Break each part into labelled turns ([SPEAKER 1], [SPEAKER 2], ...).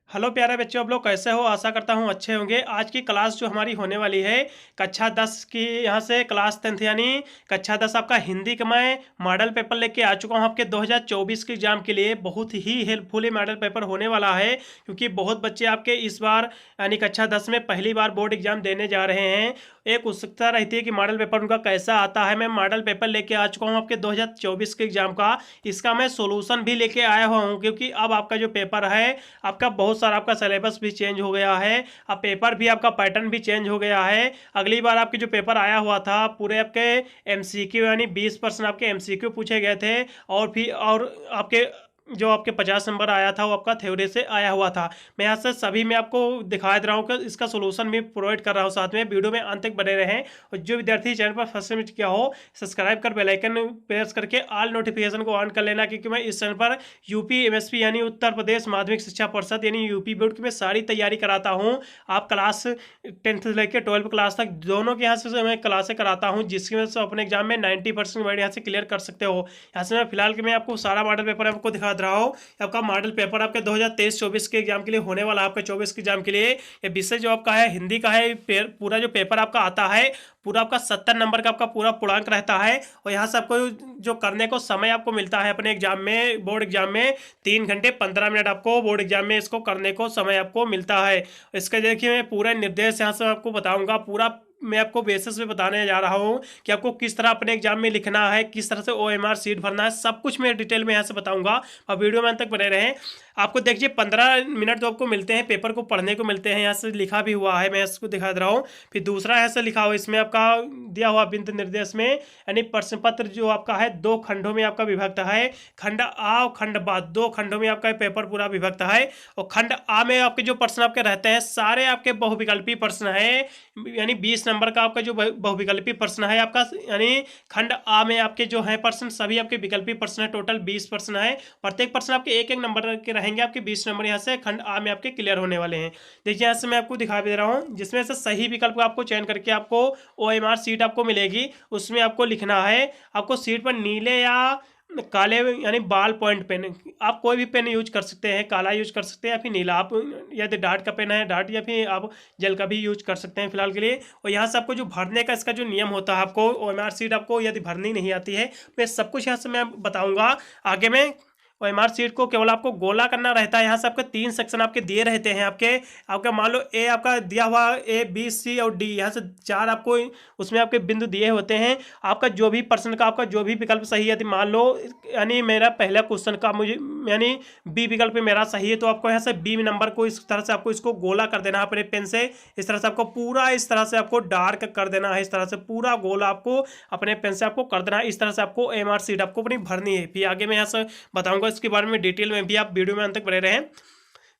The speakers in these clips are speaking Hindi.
[SPEAKER 1] हेलो प्यारे बच्चों, आप लोग कैसे हो? आशा करता हूँ अच्छे होंगे। आज की क्लास जो हमारी होने वाली है कक्षा 10 की, यहाँ से क्लास 10th यानी कक्षा 10 आपका हिंदी का मैं मॉडल पेपर लेके आ चुका हूँ। आपके 2024 के एग्जाम के लिए बहुत ही हेल्पफुल मॉडल पेपर होने वाला है, क्योंकि बहुत बच्चे आपके इस बार यानी कक्षा 10 में पहली बार बोर्ड एग्जाम देने जा रहे हैं। एक उत्सुकता रहती है कि मॉडल पेपर उनका कैसा आता है। मैं मॉडल पेपर लेके आ चुका हूँ आपके 2024 के एग्जाम का। इसका मैं सोल्यूशन भी लेके आया हुआ हूँ, क्योंकि अब आपका जो पेपर है आपका बहुत सारा आपका सिलेबस भी चेंज हो गया है। अब पेपर भी आपका पैटर्न भी चेंज हो गया है। अगली बार आपके जो पेपर आया हुआ था पूरे आपके एमसीक्यू यानी 20% आपके एमसीक्यू पूछे गए थे, और फिर और आपके जो आपके 50 नंबर आया था वो आपका थ्योरी से आया हुआ था। मैं यहाँ से सभी में आपको दिखा दे रहा हूँ कि इसका सोल्यूशन भी प्रोवाइड कर रहा हूँ। साथ में वीडियो में अंत तक बने रहें, और जो विद्यार्थी चैनल पर फर्स्ट टाइम किया हो सब्सक्राइब कर बेल आइकन प्रेस करके ऑल नोटिफिकेशन को ऑन कर लेना, क्योंकि मैं इस चैनल पर यूपी एमएसपी यानी उत्तर प्रदेश माध्यमिक शिक्षा परिषद यानी यूपी बोर्ड की मैं सारी तैयारी कराता हूँ। आप क्लास 10th से लेकर 12th क्लास तक दोनों के यहाँ से मैं क्लासें कराता हूँ, जिसकी वजह से अपने एग्जाम में 90% यहाँ से क्लियर कर सकते हो। यहाँ से मैं फिलहाल के मैं आपको सारा मॉडल पेपर आपको दिखा रहा हूँ। आपका मॉडल पेपर आपके 2023-24 के एग्जाम के लिए होने वाला है। आपके 24 के एग्जाम के लिए ये विषय जो आपका है हिंदी का है। पूरा जो पेपर आपका आता है पूरा आपका 70 नंबर का आपका पूरा पूर्णांक रहता है। और यहाँ से आपको जो करने को समय आपको मिलता है अपने एग्जाम में, बोर्ड एग्जाम में 3 घंटे 15 मिनट आपको बोर्ड एग्जाम में इसको करने को समय आपको मिलता है। इसके देखिए मैं पूरा निर्देश यहाँ से आपको बताऊंगा। पूरा मैं आपको बेसिस पे बताने जा रहा हूँ कि आपको किस तरह अपने एग्जाम में लिखना है, किस तरह से ओएमआर सीट भरना है, सब कुछ मैं डिटेल में यहाँ से बताऊंगा। और वीडियो में अंत तक बने रहें। आपको देखिए 15 मिनट तो आपको मिलते हैं, पेपर को पढ़ने को मिलते हैं। यहाँ से लिखा भी हुआ है, मैं इसको दिखा दे रहा हूँ। फिर दूसरा यहाँ से लिखा हुआ इसमें आपका दिया हुआ बिंदु निर्देश में, यानी प्रश्न पत्र जो आपका है 2 खंडों में आपका विभक्त है। खंड आ और खंड बा 2 खंडों में आपका पेपर पूरा विभक्त है। और खंड आ में आपके जो प्रश्न आपके रहते हैं सारे आपके बहुविकल्पी प्रश्न है, यानी 20 नंबर का आपका जो बहुविकल्पी प्रश्न है आपका, यानी खंड आ में आपके जो है प्रश्न सभी आपके विकल्पी प्रश्न है। टोटल 20 प्रश्न है। प्रत्येक प्रश्न आपके एक एक नंबर के रहेंगे। आपके 20 नंबर यहाँ से खंड आ में आपके क्लियर होने वाले हैं। देखिए यहाँ से मैं आपको दिखा भी दे रहा हूँ, जिसमें से सही विकल्प आपको चयन करके आपको ओएमआर सीट आपको मिलेगी। उसमें आपको लिखना है, आपको सीट पर नीले या काले यानी बाल पॉइंट पेन, आप कोई भी पेन यूज कर सकते हैं, काला यूज कर सकते हैं या फिर नीला। आप यदि डार्ट का पेन है डार्ट, या फिर आप जेल का भी यूज कर सकते हैं फिलहाल के लिए। और यहाँ से आपको जो भरने का इसका जो नियम होता है, आपको ओएमआर सीट आपको यदि भरनी नहीं आती है, मैं सब कुछ यहाँ से मैं बताऊँगा आगे में। और एमआर सीट को केवल आपको गोला करना रहता है। यहाँ से आपके 3 सेक्शन आपके दिए रहते हैं। आपका मान लो ए आपका दिया हुआ ए बी सी और डी, यहाँ से 4 आपको उसमें आपके बिंदु दिए होते हैं। आपका जो भी प्रश्न का आपका जो भी विकल्प सही है, मान लो यानी मेरा पहला क्वेश्चन का मुझे यानी बी विकल्प मेरा सही है, तो आपको यहाँ से बी नंबर को इस तरह से आपको इसको गोला कर देना है अपने पेन से। इस तरह से आपको पूरा इस तरह से आपको डार्क कर देना है। इस तरह से पूरा गोला आपको अपने पेन से आपको कर देना है। इस तरह से आपको एमआर सीट आपको अपनी भरनी है। फिर आगे मैं यहाँ से बताऊंगा इसके बारे में डिटेल में भी, आप वीडियो में अंत तक बने रहें।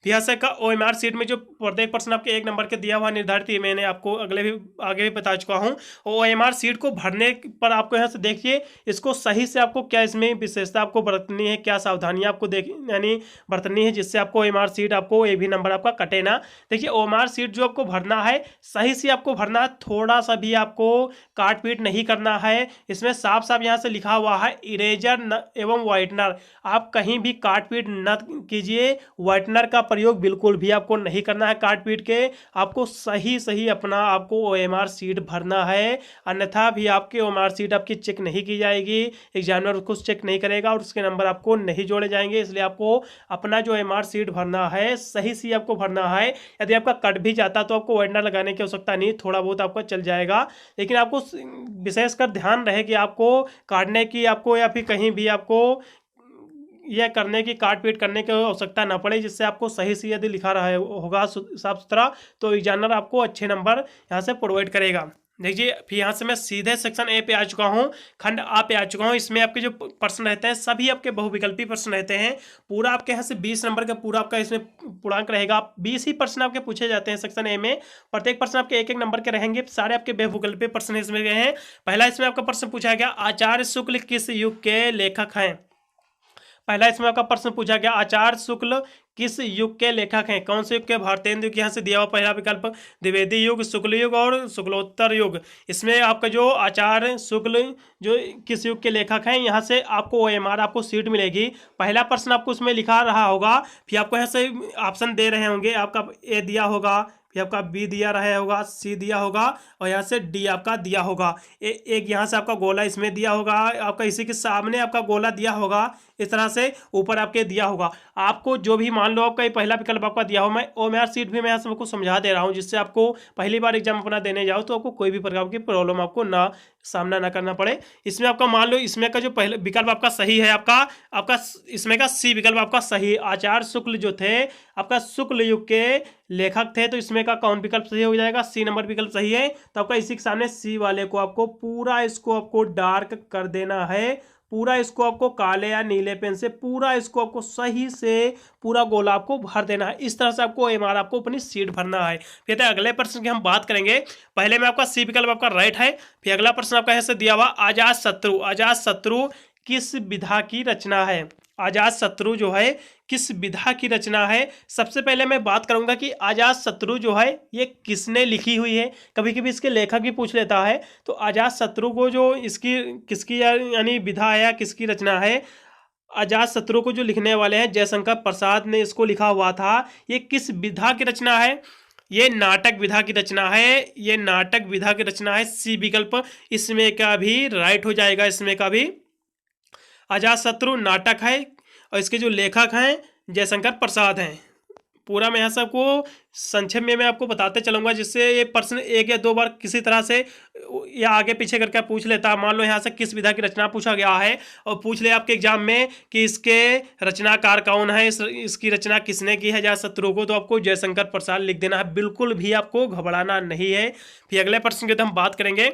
[SPEAKER 1] यहाँ से का ओएमआर सीट में जो प्रत्येक प्रश्न आपके 1 नंबर के दिया हुआ निर्धारित है, मैंने आपको आगे भी बता चुका हूँ। ओएमआर सीट को भरने पर आपको यहाँ से देखिए इसको सही से आपको क्या इसमें विशेषता आपको बरतनी है, क्या सावधानियां आपको यानी बरतनी है, जिससे आपको ओएमआर सीट आपको ए भी नंबर आपका कटे ना। देखिए ओएमआर सीट जो आपको भरना है सही से आपको भरना है, थोड़ा सा भी आपको काट पीट नहीं करना है। इसमें साफ साफ यहाँ से लिखा हुआ है इरेजर एवं व्हाइटनर, आप कहीं भी काट पीट न कीजिए। व्हाइटनर का प्रयोग बिल्कुल भी आपको नहीं करना है काट पीट के। आपको सही सही अपना आपको ओएमआर सीट भरना है, अन्यथा भी आपके ओएमआर सीट आपकी चेक नहीं की जाएगी। एग्जामिनर उसको चेक नहीं करेगा और उसके नंबर आपको नहीं जोड़े जाएंगे। इसलिए आपको अपना जो ओएमआर सीट भरना है सही से आपको भरना है। यदि आपका कट भी जाता तो आपको व्हाइटनर लगाने की आवश्यकता नहीं, थोड़ा बहुत आपका चल जाएगा। लेकिन आपको विशेषकर ध्यान रहे कि आपको काटने की आपको या फिर कहीं भी आपको यह करने की काट पीट करने की आवश्यकता ना पड़े, जिससे आपको सही से यदि लिखा रहा होगा साफ सुथरा तो एग्जामिनर आपको अच्छे नंबर यहाँ से प्रोवाइड करेगा। देखिए फिर यहाँ से मैं सीधे सेक्शन ए पे आ चुका हूँ, खंड आ पे आ चुका हूँ। इसमें आपके जो प्रश्न रहते हैं सभी आपके बहुविकल्पी प्रश्न रहते हैं। पूरा आपके यहाँ से 20 नंबर का पूरा आपका इसमें पूर्णांक रहेगा। 20 ही प्रश्न आपके पूछे जाते हैं सेक्शन ए में। प्रत्येक प्रश्न आपके एक एक नंबर के रहेंगे। सारे आपके बहुविकल्पी प्रश्न इसमें गए हैं। पहला इसमें आपका प्रश्न पूछा गया, आचार्य शुक्ल किस युग के लेखक हैं। पहला इसमें आपका प्रश्न पूछा गया, आचार्य शुक्ल किस युग के लेखक हैं? कौन से युग के? भारतेंदु युग। यहाँ से दिया हुआ पहला विकल्प द्विवेदी युग, शुक्ल युग और शुक्लोत्तर युग। इसमें आपका जो आचार्य शुक्ल जो किस युग के लेखक हैं, यहाँ से आपको OMR आपको सीट मिलेगी। पहला प्रश्न आपको उसमें लिखा रहा होगा, फिर आपको यहाँ से ऑप्शन दे रहे होंगे, आपका ए दिया होगा, फिर आपका बी दिया रहा होगा, सी दिया होगा और यहाँ से डी आपका दिया होगा। एक यहाँ से आपका गोला इसमें दिया होगा, आपका इसी के सामने आपका गोला दिया होगा, इस तरह से ऊपर आपके दिया होगा। आपको जो भी मान लो आपका ये पहला विकल्प आपका दिया हो, मैं OMR सीट भी मैं यहाँ से आपको समझा दे रहा हूँ, जिससे आपको पहली बार एग्जाम अपना देने जाओ तो आपको कोई भी प्रकार की प्रॉब्लम आपको ना सामना ना करना पड़े। इसमें आपका मान लो इसमें का जो पहले विकल्प आपका सही है, आपका इसमें का सी विकल्प आपका सही। आचार्य शुक्ल जो थे आपका शुक्ल युग के लेखक थे, तो इसमें का कौन विकल्प सही हो जाएगा? सी नंबर विकल्प सही है। तो आपका इसी के सामने सी वाले को आपको पूरा इसको आपको डार्क कर देना है, पूरा इसको आपको काले या नीले पेन से पूरा इसको आपको सही से पूरा गोला आपको भर देना है। इस तरह से आपको OMR आपको अपनी सीट भरना है। फिर अगले प्रश्न की हम बात करेंगे। पहले में आपका सी विकल्प आपका राइट है। फिर अगला प्रश्न आपका ऐसे दिया हुआ अजात शत्रु। अजात शत्रु किस विधा की रचना है? अजात शत्रु जो है किस विधा की रचना है? सबसे पहले मैं बात करूंगा कि अजात शत्रु जो है ये किसने लिखी हुई है। कभी कभी इसके लेखक भी पूछ लेता है, तो अजात शत्रु को जो इसकी किसकी यानी विधा है या किसकी रचना है, अजात शत्रु को जो लिखने वाले हैं जयशंकर प्रसाद ने इसको लिखा हुआ था। ये किस विधा की रचना है? ये नाटक विधा की रचना है, ये नाटक विधा की रचना है। सी विकल्प इसमें का भी राइट हो जाएगा। इसमें का भी अजातशत्रु नाटक है और इसके जो लेखक हैं जयशंकर प्रसाद हैं। पूरा मैं यहाँ से आपको संक्षेप में मैं आपको बताते चलूँगा, जिससे ये प्रश्न एक या दो बार किसी तरह से या आगे पीछे करके पूछ लेता है। मान लो यहाँ से किस विधा की रचना पूछा गया है और पूछ ले आपके एग्जाम में कि इसके रचनाकार कौन है, इसकी रचना किसने की है अजातशत्रु को, तो आपको जयशंकर प्रसाद लिख देना है। बिल्कुल भी आपको घबराना नहीं है। फिर अगले प्रश्न की तो हम बात करेंगे,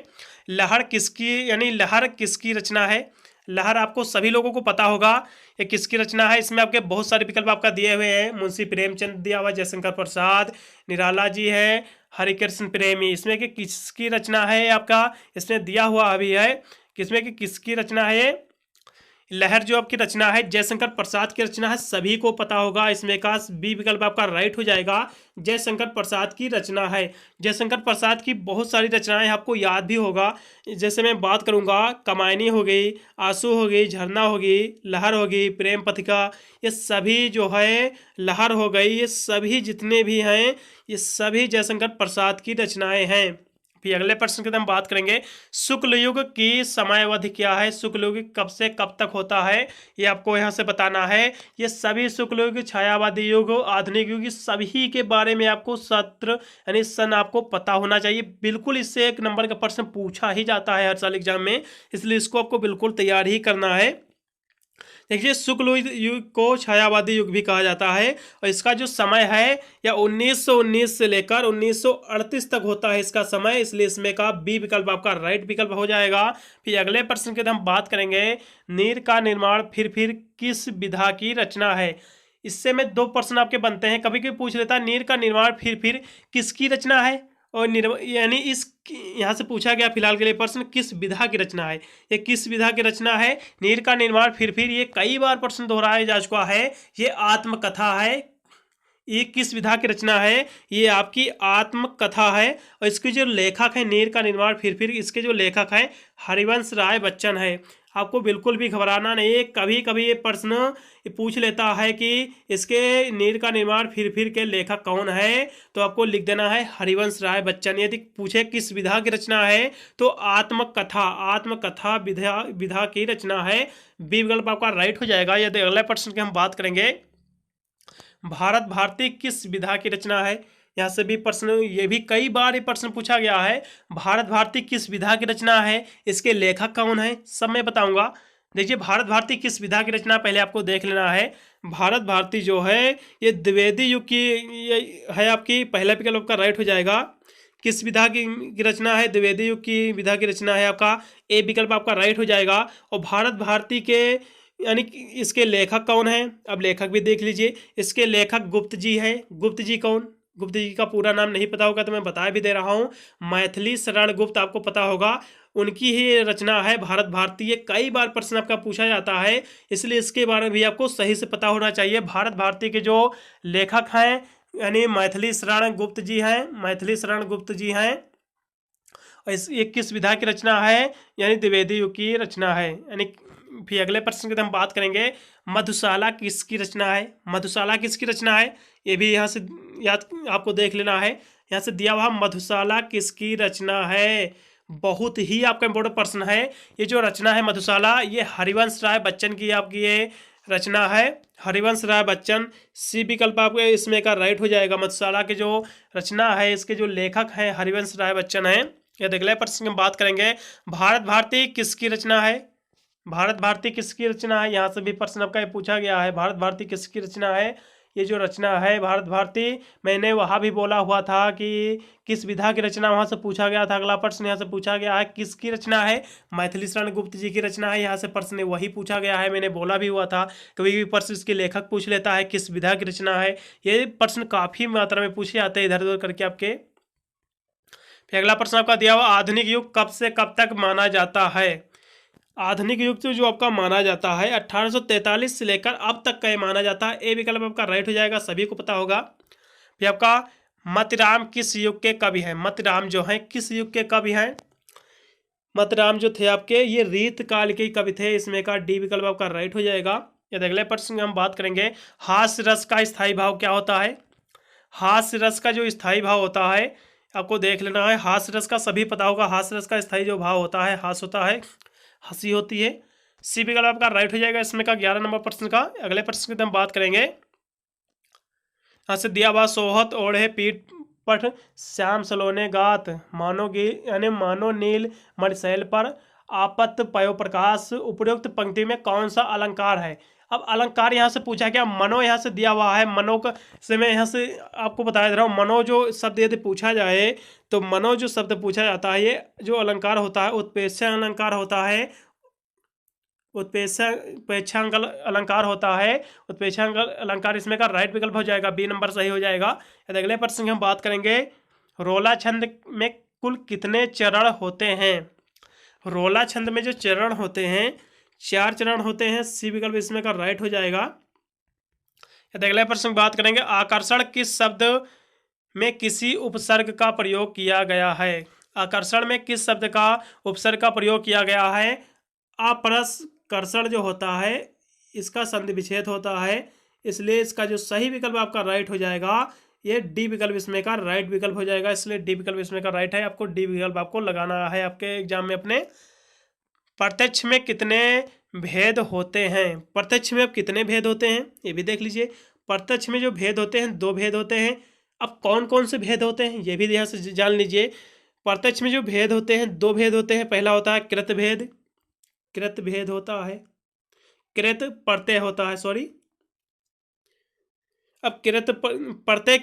[SPEAKER 1] लहर किसकी यानी लहर किसकी रचना है? लहर आपको सभी लोगों को पता होगा ये किसकी रचना है। इसमें आपके बहुत सारे विकल्प आपका दिए हुए हैं। मुंशी प्रेमचंद दिया हुआ, जयशंकर प्रसाद, निराला जी है, हरिकृष्ण प्रेमी। इसमें कि किसकी रचना है आपका इसमें दिया हुआ अभी है, किसमें कि किसकी रचना है। लहर जो आपकी रचना है जयशंकर प्रसाद की रचना है, सभी को पता होगा। इसमें का बी विकल्प आपका राइट हो जाएगा, जयशंकर प्रसाद की रचना है। जयशंकर प्रसाद की बहुत सारी रचनाएं आपको याद भी होगा। जैसे मैं बात करूंगा, कमायनी हो गई, आंसू हो गई, झरना हो गई, लहर हो गई, प्रेम पथिका, ये सभी जो है लहर हो गई, ये सभी जितने भी हैं ये सभी जयशंकर प्रसाद की रचनाएं हैं। फिर अगले प्रश्न की हम बात करेंगे, शुक्ल युग की समयावधि क्या है? शुक्ल युग कब से कब तक होता है ये आपको यहाँ से बताना है। ये सभी शुक्ल युग, छायावादी युग, आधुनिक युग, सभी के बारे में आपको सत्र यानी सन आपको पता होना चाहिए। बिल्कुल इससे एक नंबर का प्रश्न पूछा ही जाता है हर साल एग्जाम में, इसलिए इसको आपको बिल्कुल तैयार ही करना है। देखिए, शुक्ल युग को छायावादी युग भी कहा जाता है और इसका जो समय है या 1919 से लेकर 1938 तक होता है इसका समय, इसलिए इसमें का बी विकल्प आपका राइट विकल्प हो जाएगा। फिर अगले प्रश्न की हम बात करेंगे, नीर का निर्माण फिर किस विधा की रचना है? इससे में दो प्रश्न आपके बनते हैं। कभी कभी पूछ लेता है नीर का निर्माण फिर किसकी रचना है, और यानी इस यहाँ से पूछा गया फिलहाल के लिए प्रश्न किस विधा की रचना है। ये किस विधा की रचना है? नीर का निर्माण फिर ये कई बार प्रश्न दोहराया जा चुका है। ये आत्मकथा है। ये किस विधा की रचना है? ये आपकी आत्मकथा है और इसके जो लेखक है नीर का निर्माण फिर इसके जो लेखक हैं हरिवंश राय बच्चन है। आपको बिल्कुल भी घबराना नहीं है। कभी कभी ये प्रश्न पूछ लेता है कि इसके नीर का निर्माण फिर के लेखक कौन है, तो आपको लिख देना है हरिवंश राय बच्चन। यदि पूछे किस विधा की रचना है तो आत्मकथा विधा की रचना है। बी विकल्प आपका राइट हो जाएगा। यदि अगले प्रश्न की हम बात करेंगे, भारत भारती किस विधा की रचना है? यहाँ से भी प्रश्न, ये भी कई बार ये प्रश्न पूछा गया है। भारत भारती किस विधा की रचना है, इसके लेखक कौन है, सब मैं बताऊंगा। देखिए, भारत भारती किस विधा की रचना पहले आपको देख लेना है। भारत भारती जो है ये द्विवेदी युग की है। आपकी पहला विकल्प का राइट हो जाएगा। किस विधा की रचना है? द्विवेदी युग की विधा की रचना है। आपका ए विकल्प आपका राइट हो जाएगा। और भारत भारती के यानी इसके लेखक कौन है, अब लेखक भी देख लीजिए। इसके लेखक गुप्त जी हैं। गुप्त जी कौन? गुप्त जी का पूरा नाम नहीं पता होगा तो मैं बता भी दे रहा हूँ। मैथिली शरण गुप्त आपको पता होगा, उनकी ही रचना है भारत भारती। ये कई बार प्रश्न आपका पूछा जाता है, इसलिए इसके बारे में भी आपको सही से पता होना चाहिए। भारत भारती के जो लेखक हैं यानी मैथिली शरण गुप्त जी हैं, मैथिली शरण गुप्त जी हैं। ये किस विधा की रचना है, यानी द्विवेदी युग की रचना है। यानी फिर अगले प्रश्न की हम बात करेंगे, मधुशाला किसकी रचना है। मधुशाला किसकी रचना है, ये भी यहाँ से याद आपको देख लेना है। यहाँ से दिया हुआ मधुशाला किसकी रचना है, बहुत ही आपका इंपॉर्टेंट प्रश्न है। ये जो रचना है मधुशाला, ये हरिवंश राय बच्चन की आपकी ये रचना है, हरिवंश राय बच्चन। सी विकल्प आपको इसमें का राइट हो जाएगा। मधुशाला की जो रचना है, इसके जो लेखक हैं हरिवंश राय बच्चन हैं। यदि अगले प्रश्न की बात करेंगे, भारत भारती किसकी रचना है। भारत भारती किसकी रचना है, यहाँ से भी प्रश्न आपका पूछा गया है, भारत भारती किसकी रचना है। ये जो रचना है भारत भारती, मैंने वहाँ भी बोला हुआ था कि किस विधा की रचना, वहाँ से पूछा गया था। अगला प्रश्न यहाँ से पूछा गया है किसकी रचना है, मैथिली शरण गुप्त जी की रचना है। यहाँ से प्रश्न वही पूछा गया है, मैंने बोला भी हुआ था। कभी भी प्रश्न इसके लेखक पूछ लेता है किस विधा की रचना है। ये प्रश्न काफ़ी मात्रा में पूछे जाते हैं इधर उधर करके आपके। फिर अगला प्रश्न आपका दिया हुआ, आधुनिक युग कब से कब तक माना जाता है। आधुनिक युग तो जो आपका माना जाता है 1843 से लेकर अब तक का ये माना जाता है। ए विकल्प आपका राइट हो जाएगा, सभी को पता होगा। फिर आपका मतिराम किस युग के कवि हैं। मतिराम जो हैं किस युग के कवि हैं। मतिराम जो थे आपके ये रीत काल के कवि थे, इसमें का डी विकल्प आपका राइट हो जाएगा। यदि अगले प्रश्न की हम बात करेंगे, हास्य रस का स्थायी भाव क्या होता है। हास्य रस का जो स्थायी भाव होता है आपको देख लेना है। हास्य रस का सभी पता होगा, हास्य रस का स्थायी जो भाव होता है, हास होता है, हंसी होती है। सी विकल्प आपका राइट हो जाएगा इसमें का 11 नंबर प्रश्न का। अगले प्रश्न की हम बात करेंगे, यहाँ से दिया हुआ, सोहत ओढ़े पीठ पठ श्याम सलोने गात, मानो गी यानी मानो नील मणिशैल पर आपत पयो प्रकाश, उपयुक्त पंक्ति में कौन सा अलंकार है। अब अलंकार यहाँ से पूछा गया, मनो यहाँ से दिया हुआ है। मनो का से मैं यहाँ से आपको बता दे रहा हूँ, मनो जो शब्द यदि पूछा जाए तो मनो जो शब्द पूछा जाता है, ये जो अलंकार होता है उत्प्रेक्षा अलंकार होता है, उत्प्रेक्षांक अलंकार होता है। उत्प्रेक्षांक अलंकार इसमें का राइट विकल्प हो जाएगा, बी नंबर सही हो जाएगा। यदि अगले प्रश्न की हम बात करेंगे, रोला छंद में कुल कितने चरण होते हैं। रोला छंद में जो चरण होते हैं 4 चरण होते हैं, सी विकल्प इसमें का राइट हो जाएगा। यदि अगले प्रश्न की बात करेंगे, आकर्षण किस शब्द में किसी उपसर्ग का प्रयोग किया गया है। आकर्षण में किस शब्द का उपसर्ग का प्रयोग किया गया है। अपरसकर्षण जो होता है इसका संधि विच्छेद होता है, इसलिए इसका जो सही विकल्प आपका राइट हो जाएगा, ये डी विकल्प इसमें का राइट विकल्प हो जाएगा। इसलिए डी विकल्प इसमें का राइट है, आपको डी विकल्प आपको लगाना है आपके एग्जाम में अपने। प्रत्यक्ष में कितने भेद होते हैं। प्रत्यक्ष में अब कितने भेद होते हैं ये भी देख लीजिए। प्रत्यक्ष में जो भेद होते हैं 2 भेद होते हैं। अब कौन कौन से भेद होते हैं ये भी यहाँ से जान लीजिए। प्रत्यक्ष में जो भेद होते हैं 2 भेद होते हैं। पहला होता है कृत भेद, कृत भेद होता है, कृत प्रत्यय होता है, सॉरी। अब कृत प्रत्यय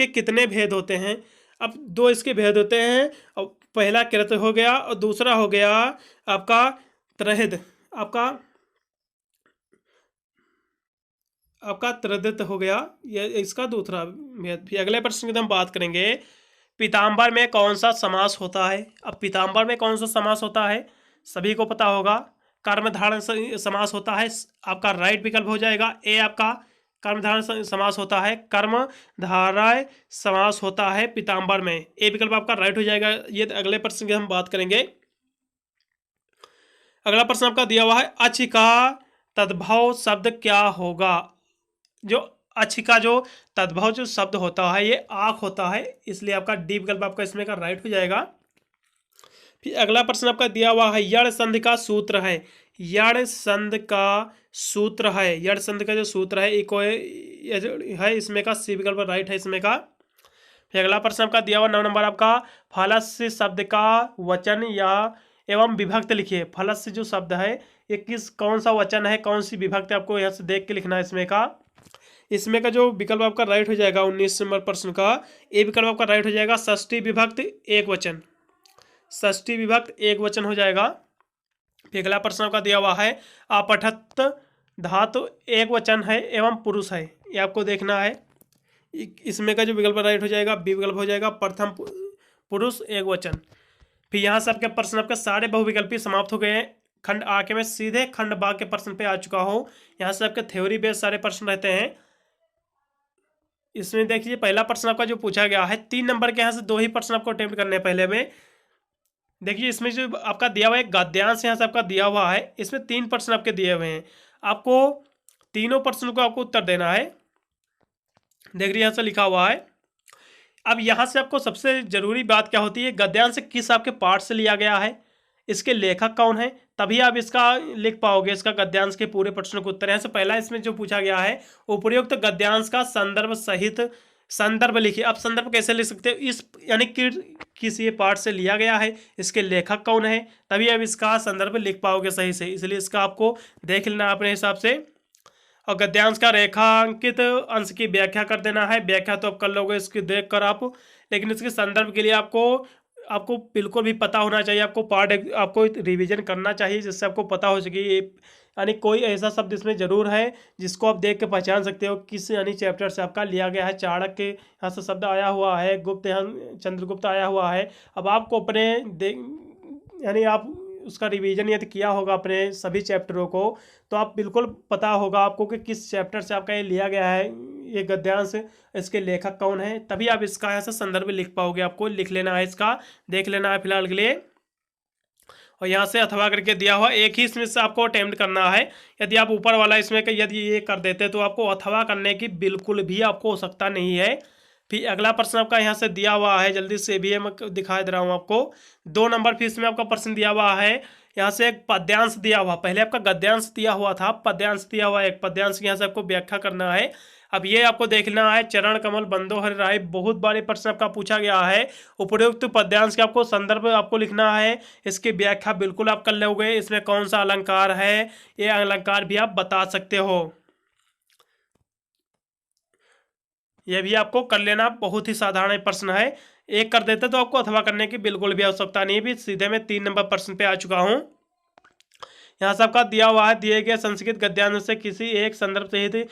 [SPEAKER 1] कितने भेद होते हैं। अब 2 इसके भेद होते हैं। अब पहला कृत हो गया और दूसरा हो गया आपका त्रहित, आपका त्रदित हो गया, ये इसका दूसरा भेद। फिर अगले प्रश्न की हम बात करेंगे, पीताम्बर में कौन सा समास होता है। अब पीताम्बर में कौन सा समास होता है सभी को पता होगा, कर्मधारय समास होता है। आपका राइट विकल्प हो जाएगा ए, आपका कर्मधारय समास होता है, कर्मधारय समास होता है पीताम्बर में। ए विकल्प आपका राइट हो जाएगा। ये अगले प्रश्न की हम बात करेंगे। अगला प्रश्न आपका दिया हुआ है, अच का तद्भव शब्द क्या होगा। जो अच का जो तद्भव जो शब्द होता है ये आँख होता है, इसलिए आपका डी विकल्प आपका इसमें का राइट हो जाएगा। फिर अगला प्रश्न आपका दिया हुआ है, यड़ संधि का सूत्र है। यड़ संधि का सूत्र है, यड़ संधि का जो सूत्र है इको है, इसमें का सी विकल्प राइट है इसमें का। फिर अगला प्रश्न आपका दिया हुआ 9 नंबर आपका, फलस्य शब्द का वचन या एवं विभक्त लिखिए। फलस्य जो शब्द है ये कौन सा वचन है, कौन सी विभक्त है, आपको यहाँ से देख के लिखना है इसमें का जो विकल्प आपका राइट हो जाएगा 19 नंबर प्रश्न का ए विकल्प आपका राइट हो जाएगा। षष्ठी विभक्त एक वचन, षष्ठी विभक्त एक वचन हो जाएगा। फिर अगला प्रश्न आपका दिया हुआ है, अपठत धातु एक वचन है एवं पुरुष है, ये आपको देखना है। इसमें का जो विकल्प राइट हो जाएगा बी विकल्प हो जाएगा, प्रथम पुरुष एक वचन। फिर यहाँ से आपके प्रश्न आपके सारे बहुविकल्पी समाप्त हो गए हैं। खंड आ के मैं सीधे खंड बा के प्रश्न पे आ चुका हूँ। यहाँ से आपके थ्योरी बेस्ड सारे प्रश्न रहते हैं। इसमें देखिए पहला प्रश्न आपका जो पूछा गया है 3 नंबर के, यहाँ से 2 ही प्रश्न आपको अटेम्प्ट करने हैं पहले में। देखिए इसमें जो आपका दिया हुआ है गद्यांश यहाँ से आपका दिया हुआ है, इसमें 3 प्रश्न आपके दिए हुए हैं। आपको तीनों प्रश्नों को आपको उत्तर देना है। देख रहिए यहाँ से लिखा हुआ है। अब यहाँ से आपको सबसे जरूरी बात क्या होती है, गद्यांश किस आपके पाठ से लिया गया है, इसके लेखक कौन है, तभी आप इसका लिख पाओगे इसका गद्यांश के पूरे प्रश्नों को उत्तर। यहाँ से पहला इसमें जो पूछा गया है उपयुक्त गद्यांश का संदर्भ सहित संदर्भ लिखिए। आप संदर्भ कैसे लिख सकते हो, इस यानी कि किसी पाठ से लिया गया है, इसके लेखक कौन है, तभी आप इसका संदर्भ लिख पाओगे सही से। इसलिए इसका आपको देख लेना अपने हिसाब से। और गद्यांश का रेखांकित अंश की व्याख्या कर देना है। व्याख्या तो आप कर लोगे इसकी देख कर आप, लेकिन इसके संदर्भ के लिए आपको बिल्कुल भी पता होना चाहिए। आपको पार्ट आपको रिवीजन करना चाहिए जिससे आपको पता हो सके। यानी कोई ऐसा शब्द इसमें जरूर है जिसको आप देख के पहचान सकते हो किस यानी चैप्टर से आपका लिया गया है। चाणक्य यहाँ से शब्द आया हुआ है, गुप्त यहाँ चंद्रगुप्त आया हुआ है। अब आपको अपने यानी आप उसका रिवीजन यदि किया होगा अपने सभी चैप्टरों को, तो आप बिल्कुल पता होगा आपको कि किस चैप्टर से आपका ये लिया गया है ये गद्यांश, इसके लेखक कौन है, तभी आप इसका यहाँ से संदर्भ लिख पाओगे। आपको लिख लेना है, इसका देख लेना है फिलहाल के लिए। और यहाँ से अथवा करके दिया हुआ एक ही इसमें से आपको अटेम्प्ट करना है। यदि आप ऊपर वाला इसमें यदि ये कर देते तो आपको अथवा करने की बिल्कुल भी आपको आवश्यकता नहीं है। फिर अगला प्रश्न आपका यहाँ से दिया हुआ है, जल्दी से भी मैं दिखा दे रहा हूँ आपको। 2 नंबर फिर इसमें आपका प्रश्न दिया हुआ है। यहाँ से एक पद्यांश दिया हुआ, पहले आपका गद्यांश दिया हुआ था, पद्यांश दिया हुआ है। एक पद्यांश की यहाँ से आपको व्याख्या करना है। अब ये आपको देखना है चरण कमल बंदो हरि राय, बहुत बारी प्रश्न आपका पूछा गया है। उपयुक्त पद्यांश के आपको संदर्भ आपको लिखना है, इसकी व्याख्या बिल्कुल आप कर लोगे। इसमें कौन सा अलंकार है ये अलंकार भी आप बता सकते हो, यह भी आपको कर लेना। बहुत ही साधारण प्रश्न है, एक कर देते तो आपको अथवा करने की बिल्कुल भी आवश्यकता नहीं। भी सीधे मैं 3 नंबर प्रश्न पे आ चुका हूँ। यहाँ से आपका दिया हुआ है दिए गए संस्कृत गद्यांश से किसी एक संदर्भ सहित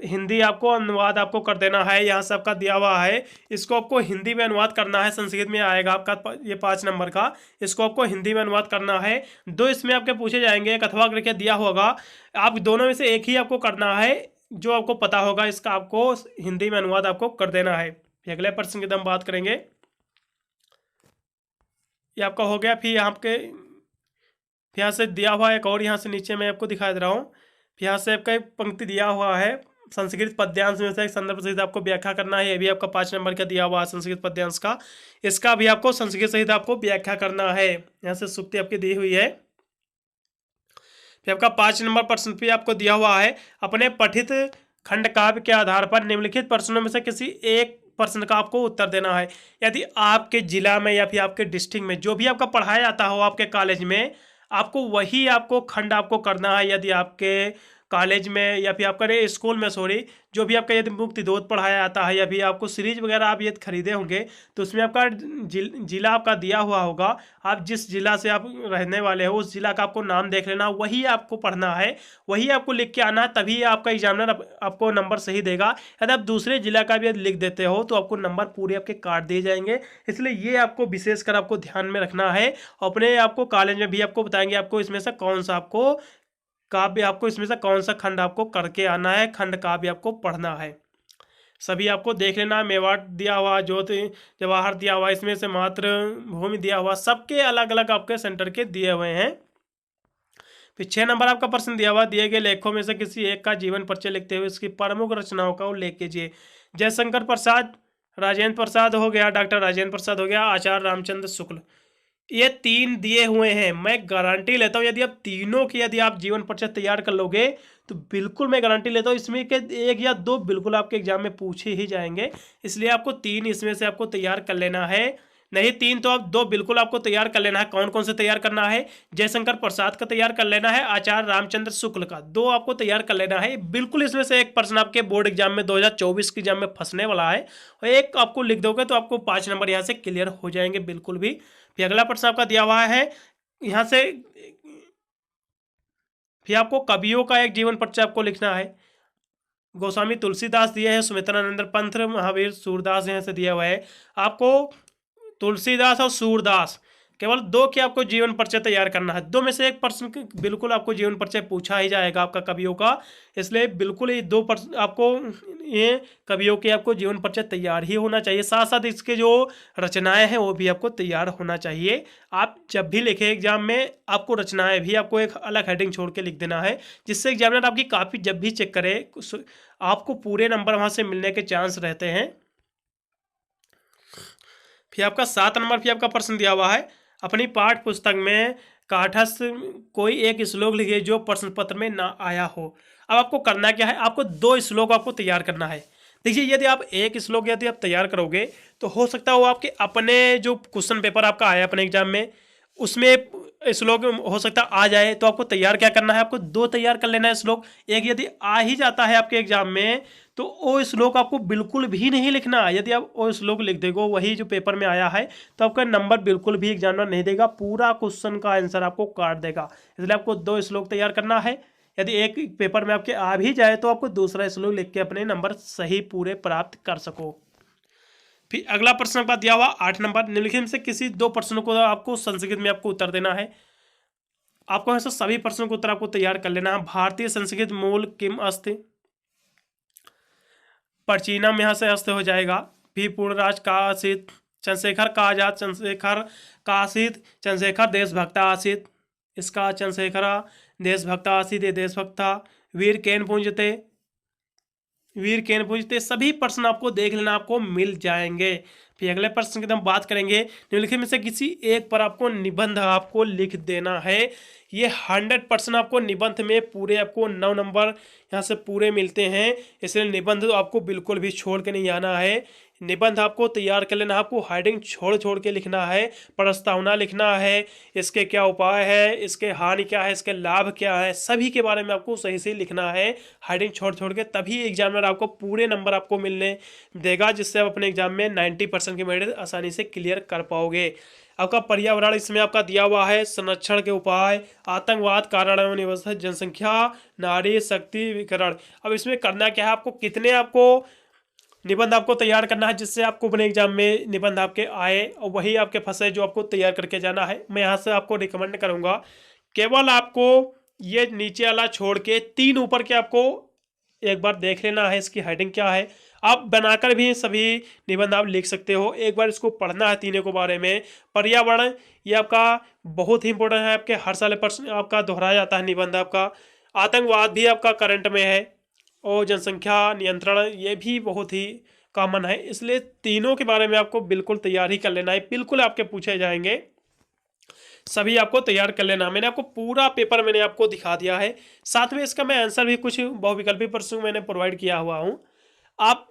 [SPEAKER 1] हिंदी आपको अनुवाद आपको कर देना है। यहाँ से आपका दिया हुआ है, इसको आपको हिंदी में अनुवाद करना है। संस्कृत में आएगा आपका ये 5 नंबर का, इसको आपको हिंदी में अनुवाद करना है। 2 इसमें आपके पूछे जाएंगे, एक अथवा करके दिया होगा। आप दोनों में से एक ही आपको करना है, जो आपको पता होगा इसका आपको हिंदी में अनुवाद आपको कर देना है। अगले प्रश्न की हम बात करेंगे, ये आपका हो गया। फिर यहाँ से दिया हुआ एक और यहाँ से नीचे मैं आपको दिखा दे रहा हूँ। फिर यहाँ से आपका एक पंक्ति दिया हुआ है, संस्कृत पद्यांश में से एक संदर्भ सहित आपको व्याख्या करना है। ये भी आपका 5 नंबर का दिया हुआ है संस्कृत पद्यांश का, इसका भी आपको संस्कृत सहित आपको व्याख्या करना है। यहाँ से सूक्ति आपकी दी हुई है। फिर आपका 5 नंबर प्रश्न पे आपको दिया हुआ है, अपने पठित खंड काव्य के आधार पर निम्नलिखित प्रश्नों में से किसी एक प्रश्न का आपको उत्तर देना है। यदि आपके जिला में या फिर आपके डिस्ट्रिक्ट में जो भी आपका पढ़ाया जाता हो आपके कॉलेज में, आपको वही आपको खंड आपको करना है। यदि आपके कॉलेज में या फिर आपका स्कूल में जो भी आपका यदि मुक्तिदोध पढ़ाया जाता है या फिर आपको सीरीज वगैरह आप यदि खरीदे होंगे, तो उसमें आपका जिला आपका दिया हुआ होगा। आप जिस जिला से आप रहने वाले हो उस जिला का आपको नाम देख लेना, वही आपको पढ़ना है, वही आपको लिख के आना, तभी आपका एग्जामिनर आपको नंबर सही देगा। यदि आप दूसरे जिला का भी यदि लिख देते हो तो आपको नंबर पूरे आपके काट दिए जाएंगे। इसलिए ये आपको विशेषकर आपको ध्यान में रखना है। अपने आपको कॉलेज में भी आपको बताएंगे आपको इसमें से कौन सा आपको काव्य, आपको इसमें से कौन सा खंड आपको करके आना है, खंड काव्य आपको पढ़ना है। सभी आपको देख लेना है। मेवाड़ दिया हुआ, ज्योति जवाहर दिया हुआ, इसमें से मातृभूमि दिया हुआ, सबके अलग अलग आपके सेंटर के दिए हुए हैं। फिर 6 नंबर आपका प्रश्न दिया हुआ, दिए गए लेखों में से किसी एक का जीवन परिचय लिखते हुए इसकी प्रमुख रचनाओं का उल्लेख कीजिए। जयशंकर प्रसाद, राजेंद्र प्रसाद हो गया, डॉक्टर राजेंद्र प्रसाद हो गया, आचार्य रामचंद्र शुक्ल, ये 3 दिए हुए हैं। मैं गारंटी लेता हूँ यदि आप तीनों की यदि आप जीवन परिचय तैयार कर लोगे तो बिल्कुल मैं गारंटी लेता हूँ इसमें के 1 या 2 बिल्कुल आपके एग्जाम में पूछे ही जाएंगे। इसलिए आपको 3 इसमें से आपको तैयार कर लेना है, नहीं 3 तो आप 2 बिल्कुल आपको तैयार कर लेना है। कौन कौन से तैयार करना है, जयशंकर प्रसाद का तैयार कर लेना है, आचार्य रामचंद्र शुक्ल का 2 आपको तैयार कर लेना है। बिल्कुल इसमें से एक प्रश्न आपके बोर्ड एग्जाम में 2024 के एग्जाम में फंसने वाला है, और एक आपको लिख दोगे तो आपको 5 नंबर यहाँ से क्लियर हो जाएंगे बिल्कुल भी। फिर अगला प्रश्न आपका दिया हुआ है, यहाँ से फिर आपको कवियों का एक जीवन परिचय आपको लिखना है। गोस्वामी तुलसीदास दिए हैं, सुमित्रानंद पंथ, महावीर सूरदास यहाँ से दिया हुआ है। आपको तुलसीदास और सूरदास केवल दो की आपको जीवन परिचय तैयार करना है। दो में से एक प्रश्न बिल्कुल आपको जीवन परिचय पूछा ही जाएगा आपका कवियों का, इसलिए बिल्कुल ये दो प्रश्न आपको ये कवियों के आपको जीवन परिचय तैयार ही होना चाहिए। साथ साथ इसके जो रचनाएं हैं वो भी आपको तैयार होना चाहिए। आप जब भी लिखें एग्जाम में आपको रचनाएं भी आपको एक अलग हेडिंग छोड़ के लिख देना है, जिससे एग्जामिनर आपकी कॉपी जब भी चेक करे आपको पूरे नंबर वहाँ से मिलने के चांस रहते हैं। फिर आपका 7 नंबर फिर आपका प्रश्न दिया हुआ है, अपनी पाठ्य पुस्तक में काठस्थ कोई एक श्लोक लिखिए जो प्रश्न पत्र में ना आया हो। अब आपको करना क्या है, आपको 2 श्लोक आपको तैयार करना है। देखिए यदि आप एक श्लोक यदि आप तैयार करोगे तो हो सकता है वो आपके अपने जो क्वेश्चन पेपर आपका आया अपने एग्जाम में उसमें श्लोक हो सकता आ जाए, तो आपको तैयार क्या करना है, आपको 2 तैयार कर लेना है श्लोक। एक यदि आ ही जाता है आपके एग्जाम में तो वो श्लोक आपको बिल्कुल भी नहीं लिखना। यदि आप वो श्लोक लिख देगो वही जो पेपर में आया है तो आपका नंबर बिल्कुल भी एग्जामिनर नहीं देगा, पूरा क्वेश्चन का आंसर आपको काट देगा। इसलिए आपको 2 श्लोक तैयार करना है। यदि एक पेपर में आपके आ भी जाए तो आपको दूसरा श्लोक लिख के अपने नंबर सही पूरे प्राप्त कर सको। फिर अगला प्रश्न आपका दिया हुआ 8 नंबर, निम्नलिखित में से किसी 2 प्रश्नों को आपको संस्कृत में आपको उत्तर देना है। आपको ऐसा सभी प्रश्नों को उत्तर आपको तैयार कर लेना है। भारतीय संस्कृत मूल किम अस्ति, प्राचीनम यहाँ से अस्ति हो जाएगा। फिर पूर्णराज का आसित, चंद्रशेखर का आजाद, चंद्रशेखर का आसित, चंद्रशेखर देशभक्ता आसित, इसका चंद्रशेखर देशभक्ता आसित ये देशभक्त था। वीर केन पूंजते, वीर केन पूजते, सभी प्रश्न आपको देख लेना आपको मिल जाएंगे। फिर अगले प्रश्न की हम बात करेंगे, निम्नलिखित में से किसी एक पर आपको निबंध आपको लिख देना है। ये 100% आपको निबंध में पूरे आपको 9 नंबर यहाँ से पूरे मिलते हैं, इसलिए निबंध आपको बिल्कुल भी छोड़ के नहीं आना है। निबंध आपको तैयार कर लेना, आपको हेडिंग छोड़ छोड़ के लिखना है, प्रस्तावना लिखना है, इसके क्या उपाय है, इसके हानि क्या है, इसके लाभ क्या है, सभी के बारे में आपको सही से लिखना है हेडिंग छोड़ छोड़ के, तभी एग्जामिनर आपको पूरे नंबर आपको मिलने देगा, जिससे आप अपने एग्जाम में 90% की मेरिट आसानी से क्लियर कर पाओगे। आपका पर्यावरण इसमें आपका दिया हुआ है, संरक्षण के उपाय, आतंकवाद कारण एवं व्यवस्था, जनसंख्या, नारी शक्ति विकरण। अब इसमें करना क्या है, आपको कितने आपको निबंध आपको तैयार करना है जिससे आपको अपने एग्जाम में निबंध आपके आए और वही आपके फंसे जो आपको तैयार करके जाना है। मैं यहाँ से आपको रिकमेंड करूँगा केवल आपको ये नीचे वाला छोड़ के 3 ऊपर के आपको एक बार देख लेना है इसकी हेडिंग क्या है। आप बनाकर भी सभी निबंध आप लिख सकते हो, एक बार इसको पढ़ना है तीनों के बारे में। पर्यावरण ये आपका बहुत ही इंपॉर्टेंट है, आपके हर साल प्रश्न आपका दोहराया जाता है निबंध आपका। आतंकवाद भी आपका करंट में है और जनसंख्या नियंत्रण ये भी बहुत ही कॉमन है, इसलिए तीनों के बारे में आपको बिल्कुल तैयार ही कर लेना है, बिल्कुल आपके पूछे जाएंगे, सभी आपको तैयार कर लेना। मैंने आपको पूरा पेपर मैंने आपको दिखा दिया है, साथ में इसका मैं आंसर भी कुछ बहुविकल्पी प्रश्नों मैंने प्रोवाइड किया हुआ हूँ। आप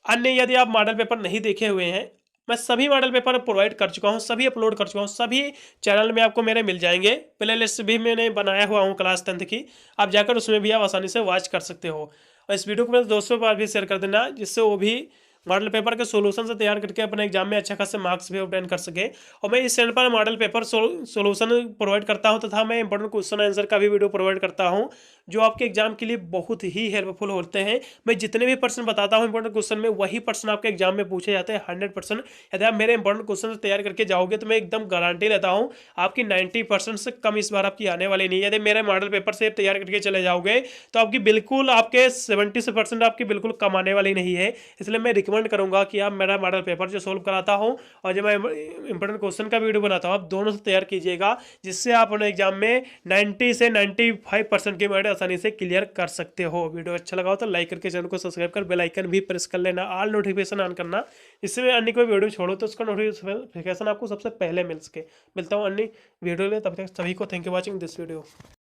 [SPEAKER 1] अन्य यदि आप मॉडल पेपर नहीं देखे हुए हैं, मैं सभी मॉडल पेपर प्रोवाइड कर चुका हूँ, सभी अपलोड कर चुका हूँ, सभी चैनल में आपको मेरे मिल जाएंगे। प्ले लिस्ट भी मैंने बनाया हुआ हूँ क्लास 10th की, आप जाकर उसमें भी आप आसानी से वॉच कर सकते हो। और इस वीडियो को मेरे दोस्तों पर भी शेयर कर देना, जिससे वो भी मॉडल पेपर के सोल्यूशन से तैयार करके अपने एग्जाम में अच्छा खासे मार्क्स भी ऑब्टेन कर सके। और मैं इस चैनल पर मॉडल पेपर सोल्यूशन प्रोवाइड करता हूं तथा मैं इंपॉर्टेंट क्वेश्चन आंसर का भी वीडियो प्रोवाइड करता हूं, जो आपके एग्जाम के लिए बहुत ही हेल्पफुल होते हैं। मैं जितने भी प्रश्न बताता हूं इंपॉर्टेंट क्वेश्चन में, वही प्रश्न आपके एग्जाम में पूछे जाते हैं 100%। यदि आप मेरे इंपॉर्टेंट क्वेश्चन तैयार करके जाओगे तो मैं एकदम गारंटी लेता हूँ आपकी 90% से कम इस बार आपकी आने वाली नहीं है। यदि मेरे मॉडल पेपर से तैयार करके चले जाओगे तो आपकी बिल्कुल आपके 70% आपकी बिल्कुल कम आने वाली नहीं है। इसलिए मैं रिकमेंड करूंगा कि आप मेरा मॉडल पेपर जो सोल्व कराता हूं और जो मैं इंपॉर्टेंट क्वेश्चन का वीडियो बनाता हूं, आप दोनों से तैयार कीजिएगा, जिससे आप अपने एग्जाम में 90 से 95% की मेरिट आसानी से क्लियर कर सकते हो। वीडियो अच्छा लगा हो तो लाइक करके चैनल को सब्सक्राइब कर बेल आइकन भी प्रेस कर लेना, ऑल नोटिफिकेशन ऑन करना, जिससे मैं अन्य कोई वीडियो छोड़ो तो उसका नोटिफिकेशन आपको सबसे पहले मिल सके। मिलता हूँ अन्य वीडियो में, तब तक सभी को thank you watching this video.